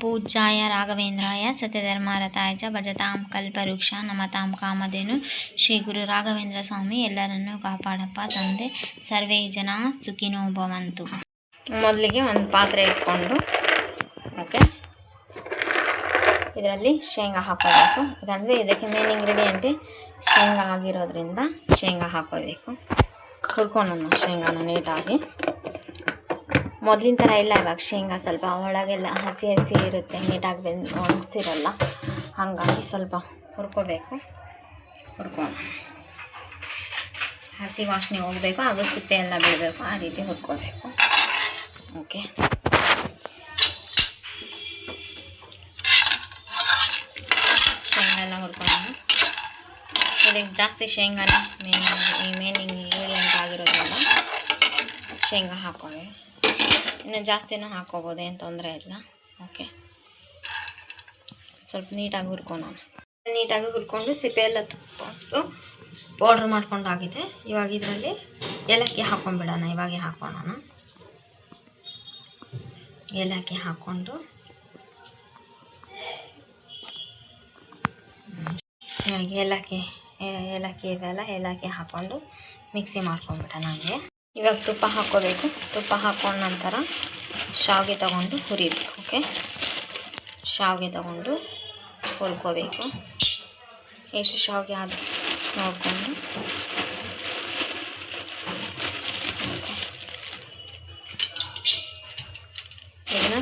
पूज्याय राघवेंद्राय सत्यधर्मरताय च भजतां कल्पवृक्ष नमतां कामधेनु ಶ್ರೀ ಗುರು ರಾಘವೇಂದ್ರ ಸ್ವಾಮಿ ಎಲ್ಲರನ್ನೂ ಕಾಪಾಡಪ್ಪ ತಂದೆ. ಸರ್ವೇ ಜನ ಸುಖಿನೋ ಭವಂತು. ಮೊದಲಿಗೆ ಒಂದು ಪಾತ್ರೆ ಇಟ್ಕೊಂಡು ಓಕೆ ಇದರಲ್ಲಿ ಶೇಂಗಾ ಹಾಕೋಬೇಕು. ಇದಂದರೆ ಇದಕ್ಕೆ ಮೇನ್ ಇಂಗ್ರೀಡಿಯೆಂಟ್ ಶೇಂಗಾ ಆಗಿರೋದ್ರಿಂದ ಶೇಂಗಾ ಹಾಕೋಬೇಕು. ಹುರ್ಕೊಳ್ಳೋಣ ಶೇಂಗಾನ ನೀಟಾಗಿ. ಮೊದಲಿನ ಥರ ಇಲ್ಲ ಇವಾಗ ಶೇಂಗಾ ಸ್ವಲ್ಪ ಒಳಗೆಲ್ಲ ಹಸಿ ಹಸಿ ಇರುತ್ತೆ, ನೀಟಾಗಿ ಒಣಗಿಸಿರಲ್ಲ, ಹಾಗಾಗಿ ಸ್ವಲ್ಪ ಹುರ್ಕೋಬೇಕು. ಹುರ್ಕೊಂಡು ಹಸಿ ವಾಸನೆ ಹೋಗಬೇಕು, ಹಾಗೂ ಸಿಪ್ಪೆ ಎಲ್ಲ ಬಿಡಬೇಕು, ಆ ರೀತಿ ಹುರ್ಕೋಬೇಕು. ಓಕೆ ಶೇಂಗಾ ಎಲ್ಲ ಹುರ್ಕೊಳ್ಳೋಣ. ಇದಕ್ಕೆ ಜಾಸ್ತಿ ಶೇಂಗಾನೇ ಮೇನ್ ಇಂಗ್ರೀಡಿಯೆಂಟ್ ಆಗಿರೋದ್ರಿಂದ ಶೇಂಗಾ ಹಾಕೊಳ್ಳಿ. ಇನ್ನು ಜಾಸ್ತಿನೂ ಹಾಕ್ಕೋಬೋದು, ಏನು ತೊಂದರೆ ಇಲ್ಲ. ಓಕೆ ಸ್ವಲ್ಪ ನೀಟಾಗಿ ಹುರ್ಕೊಳ್ಳೋಣ. ನೀಟಾಗಿ ಹುರ್ಕೊಂಡು ಸಿಪ್ಪೆ ಎಲ್ಲ ತಗೊಂಡು ಪೌಡ್ರ್ ಮಾಡ್ಕೊಂಡಾಗಿದೆ. ಇವಾಗ ಇದರಲ್ಲಿ ಏಲಕ್ಕಿ ಹಾಕ್ಕೊಂಡ್ಬಿಡೋಣ. ಇವಾಗೆ ಹಾಕೋಣ. ಏಲಕ್ಕಿ ಹಾಕ್ಕೊಂಡು ಇವಾಗ ಏಲಕ್ಕಿ ಇದೆಲ್ಲ ಏಲಕ್ಕಿ ಹಾಕ್ಕೊಂಡು ಮಿಕ್ಸಿ ಮಾಡ್ಕೊಂಡ್ಬಿಡೋಣ. ಹಾಗೆ ಇವಾಗ ತುಪ್ಪ ಹಾಕ್ಕೋಬೇಕು. ತುಪ್ಪ ಹಾಕ್ಕೊಂಡ ನಂತರ ಶಾವಿಗೆ ತೊಗೊಂಡು ಹುರಿಬೇಕು. ಓಕೆ ಶಾವಿಗೆ ತೊಗೊಂಡು ಹುರ್ಕೋಬೇಕು. ಎಷ್ಟು ಶಾವಿಗೆ ಆದ ನೋಡಿಕೊಂಡು ಇದನ್ನು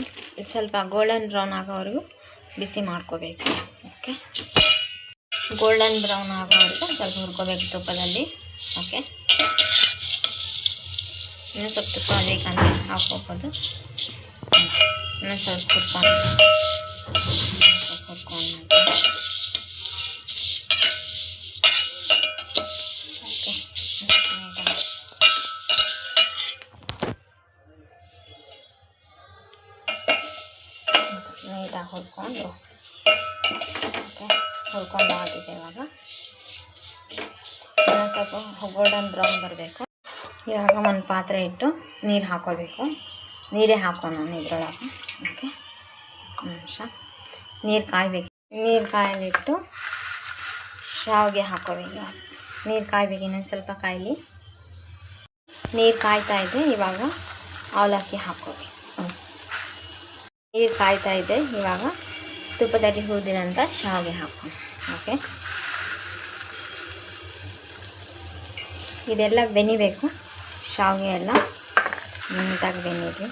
ಸ್ವಲ್ಪ ಗೋಲ್ಡನ್ ಬ್ರೌನ್ ಆಗೋವರೆಗೂ ಬಿಸಿ ಮಾಡ್ಕೋಬೇಕು. ಓಕೆ ಗೋಲ್ಡನ್ ಬ್ರೌನ್ ಆಗೋವರೆಗೂ ಸ್ವಲ್ಪ ಹುರ್ಕೋಬೇಕು ತುಪ್ಪದಲ್ಲಿ. ಓಕೆ ಇನ್ನೂ ಸ್ವಲ್ಪ ತುಪ್ಪ ಬೇಕಂದರೆ ಹಾಕ್ಕೋಬೋದು. ಇನ್ನೂ ಸ್ವಲ್ಪ ಹುರ್ಕೊಂಡು ನೀಟಾಗಿ ಹುರ್ಕೊಂಡು ಹುರ್ಕೊಂಡು ಆಗಿದೆ. ಇವಾಗ ಇನ್ನೂ ಸ್ವಲ್ಪ ಗೋಲ್ಡನ್ ಬ್ರೌನ್ ಬರಬೇಕು. ಇವಾಗ ಒಂದು ಪಾತ್ರೆ ಇಟ್ಟು ನೀರು ಹಾಕೋಬೇಕು. ನೀರೇ ಹಾಕೋಣ ಇದ್ರೊಳಗೆ. ಓಕೆ ನಿಮಿಷ ನೀರು ಕಾಯಬೇಕು. ನೀರು ಕಾಯಲಿಟ್ಟು ಶಾವಿಗೆ ಹಾಕೋಬೇಕು. ನೀರು ಕಾಯಬೇಕು. ಇನ್ನೊಂದು ಸ್ವಲ್ಪ ಕಾಯಲಿ. ನೀರು ಕಾಯ್ತಾ ಇದೆ. ಇವಾಗ ಅವಲಕ್ಕಿ ಹಾಕೋಬೇಕು. ನೀರು ಕಾಯ್ತಾ ಇದೆ. ಇವಾಗ ತುಪ್ಪದಲ್ಲಿ ಹುರಿದಿರೋಂಥ ಶಾವಿಗೆ ಹಾಕೋಣ. ಓಕೆ ಇದೆಲ್ಲ ಬೆನಿಬೇಕು. ಶಾವಿಗೆ ಎಲ್ಲ ನೀಟಾಗಿ ಬೆನೀರಿ.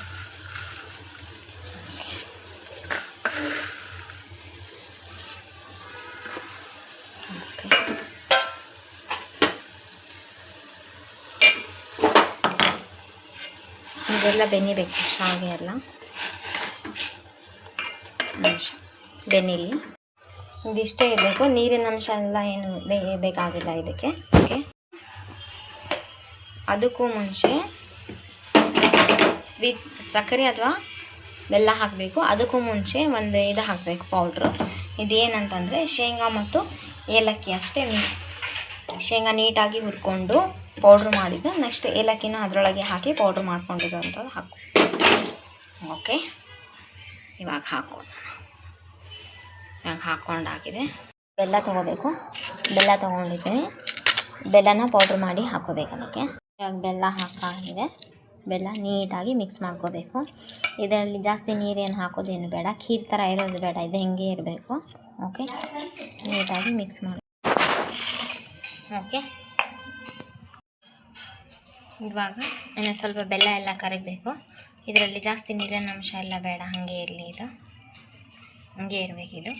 ಇದೆಲ್ಲ ಬೆನಿಬೇಕು ಶಾವಿಗೆ ಎಲ್ಲ. ಬೆನಿಲಿ ಇದಿಷ್ಟೇ ಇರಬೇಕು. ನೀರಿನ ಅಂಶ ಎಲ್ಲ ಏನು ಬೇಕಾಗಿಲ್ಲ ಇದಕ್ಕೆ. ಓಕೆ ಅದಕ್ಕೂ ಮುಂಚೆ ಸ್ವೀಟ್ ಸಕ್ಕರೆ ಅಥವಾ ಬೆಲ್ಲ ಹಾಕಬೇಕು. ಅದಕ್ಕೂ ಮುಂಚೆ ಒಂದು ಇದು ಹಾಕಬೇಕು ಪೌಡ್ರು. ಇದೇನಂತಂದರೆ ಶೇಂಗಾ ಮತ್ತು ಏಲಕ್ಕಿ ಅಷ್ಟೇ. ಶೇಂಗಾ ನೀಟಾಗಿ ಹುರ್ಕೊಂಡು ಪೌಡ್ರ್ ಮಾಡಿದ್ದು, ನೆಕ್ಸ್ಟ್ ಏಲಕ್ಕಿನ ಅದರೊಳಗೆ ಹಾಕಿ ಪೌಡ್ರ್ ಮಾಡ್ಕೊಂಡಿದ್ದು ಅಂಥದ್ದು ಹಾಕು. ಓಕೆ ಇವಾಗ ಹಾಕೋಣ. ಇವಾಗ ಹಾಕ್ಕೊಂಡಾಗಿದೆ. ಬೆಲ್ಲ ತೊಗೋಬೇಕು. ಬೆಲ್ಲ ತೊಗೊಂಡಿದ್ದೀನಿ. ಬೆಲ್ಲನ ಪೌಡ್ರ್ ಮಾಡಿ ಹಾಕೋಬೇಕು ಅದಕ್ಕೆ. ಇವಾಗ ಬೆಲ್ಲ ಹಾಕಾಗಿದೆ. ಬೆಲ್ಲ ನೀಟಾಗಿ ಮಿಕ್ಸ್ ಮಾಡ್ಕೋಬೇಕು. ಇದರಲ್ಲಿ ಜಾಸ್ತಿ ನೀರೇನು ಹಾಕೋದೇನು ಬೇಡ, ಖೀರ್ ಥರ ಇರೋದು ಬೇಡ, ಇದು ಹಿಂಗೆ ಇರಬೇಕು. ಓಕೆ ನೀಟಾಗಿ ಮಿಕ್ಸ್ ಮಾಡಿ. ಓಕೆ ಇವಾಗ ಇನ್ನು ಸ್ವಲ್ಪ ಬೆಲ್ಲ ಎಲ್ಲ ಕರಗಬೇಕು. ಇದರಲ್ಲಿ ಜಾಸ್ತಿ ನೀರಿನ ಅಂಶ ಎಲ್ಲ ಬೇಡ, ಹಾಗೆ ಇರಲಿ. ಇದು ಹಾಗೆ ಇರಬೇಕಿದು.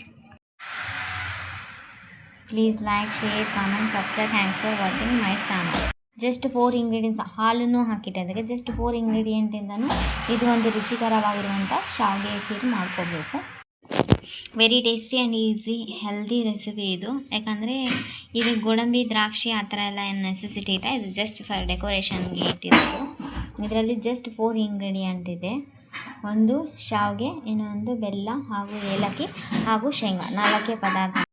Please like, share, comment, subscribe. Thanks for watching my channel. Just 4 ingredients. ಹಾಲನ್ನು ಹಾಕಿಟ್ಟೆ ಅದಕ್ಕೆ. ಜಸ್ಟ್ 4 ಇಂಗ್ರೀಡಿಯೆಂಟಿಂದನೂ ಇದು ಒಂದು ರುಚಿಕರವಾಗಿರುವಂಥ ಶಾವಿಗೆ ಖೀರ್ ಮಾಡ್ಕೋಬೇಕು. Very tasty and easy healthy recipe ಇದು. ಯಾಕಂದರೆ ಇದು ಗೋಡಂಬಿ, ದ್ರಾಕ್ಷಿ ಆ ಥರ ಎಲ್ಲ ಏನು ನೆಸೆಸಿಟಿ ಇಲ್ಲ. ಇದು ಜಸ್ಟ್ ಫಾರ್ ಡೆಕೋರೇಷನ್ಗೆ ಇಟ್ಟಿರೋದು. ಇದರಲ್ಲಿ ಜಸ್ಟ್ 4 ಇಂಗ್ರೀಡಿಯೆಂಟ್ ಇದೆ. ಒಂದು ಶಾವಿಗೆ, ಇನ್ನೊಂದು ಬೆಲ್ಲ ಹಾಗೂ ಏಲಕ್ಕಿ ಹಾಗೂ ಶೇಂಗಾ. 4 ಪದಾರ್ಥ.